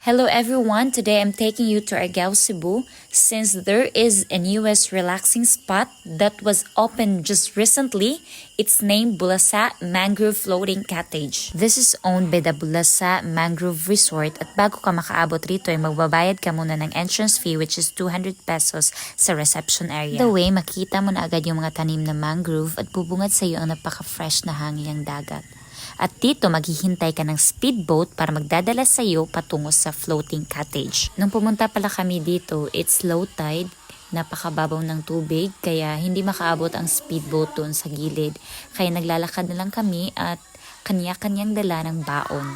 Hello everyone, today I'm taking you to Argao, Cebu since there is a newest relaxing spot that was opened just recently. It's named Bulasa Mangrove Floating Cottage. This is owned by the Bulasa Mangrove Resort at bago ka makaabot rito ay magbabayad ka muna ng entrance fee which is 200 pesos sa reception area. The way, makita mo na agad yung mga tanim na mangrove at bubungad sa iyo ang napaka-fresh na hangin ng dagat. At dito maghihintay ka ng speedboat para magdadala sa iyo patungo sa floating cottage. Nung pumunta pala kami dito, it's low tide, napakababaw ng tubig kaya hindi makaabot ang speedboat doon sa gilid. Kaya naglalakad na lang kami at kanya-kanyang dala ng baon.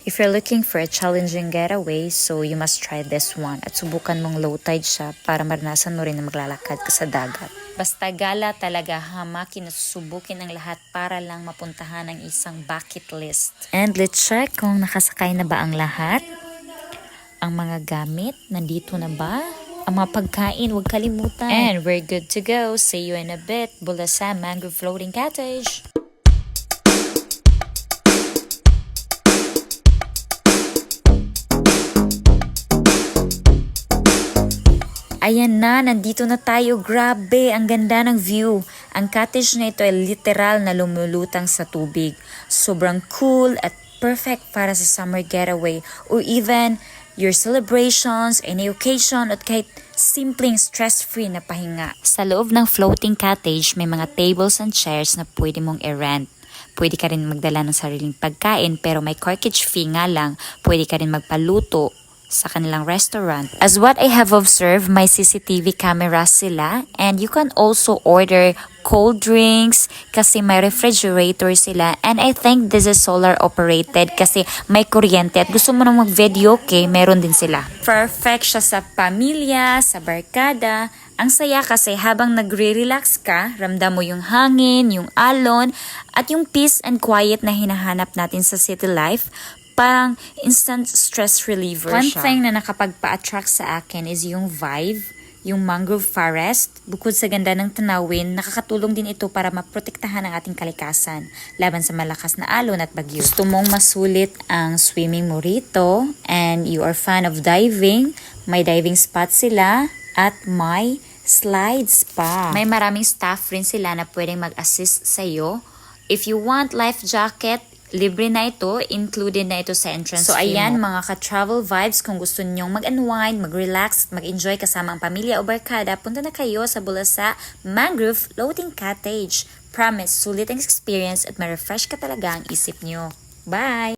If you're looking for a challenging getaway, so you must try this one at subukan mong low tide siya para maranasan mo rin na maglalakad ka sa dagat. Basta gala talaga, hamakin na susubukin ang lahat para lang mapuntahan ang isang bucket list. And let's check kung nakasakay na ba ang lahat. Ang mga gamit, nandito na ba? Ang mga pagkain, huwag kalimutan. And we're good to go. See you in a bit. Bulasa Mangrove Floating Cottage. Ayan na, nandito na tayo. Grabe, ang ganda ng view. Ang cottage na ito ay literal na lumulutang sa tubig. Sobrang cool at perfect para sa summer getaway or even your celebrations, any occasion at kahit simpleng stress-free na pahinga. Sa loob ng floating cottage, may mga tables and chairs na pwede mong i-rent. Pwede ka rin magdala ng sariling pagkain pero may corkage fee nga lang. Pwede ka rin magpaluto sa kanilang restaurant. As what I have observed, may CCTV camera sila and you can also order cold drinks kasi may refrigerator sila and I think this is solar operated kasi may kuryente at gusto mo nang mag-video, okay, meron din sila. Perfect siya sa pamilya, sa barkada. Ang saya kasi habang nagre-relax ka, ramdam mo yung hangin, yung alon at yung peace and quiet na hinahanap natin sa city life. Parang instant stress reliever siya. One thing na nakapagpa-attract sa akin is yung vibe, yung mangrove forest. Bukod sa ganda ng tanawin, nakakatulong din ito para maprotektahan ang ating kalikasan laban sa malakas na alon at bagyo. Gusto mong masulit ang swimming mo rito and you are fan of diving, may diving spot sila at may slides pa. May maraming staff rin sila na pwedeng mag-assist sa iyo. If you want life jacket, libre na ito, included na ito sa entrance fee. So ayan mga ka-travel vibes, kung gusto nyong mag-unwind, mag-relax, mag-enjoy kasama ang pamilya o barkada, punta na kayo sa Bulasa Mangrove Floating Cottage. Promise, sulit ang experience at ma-refresh ka talaga ang isip nyo. Bye!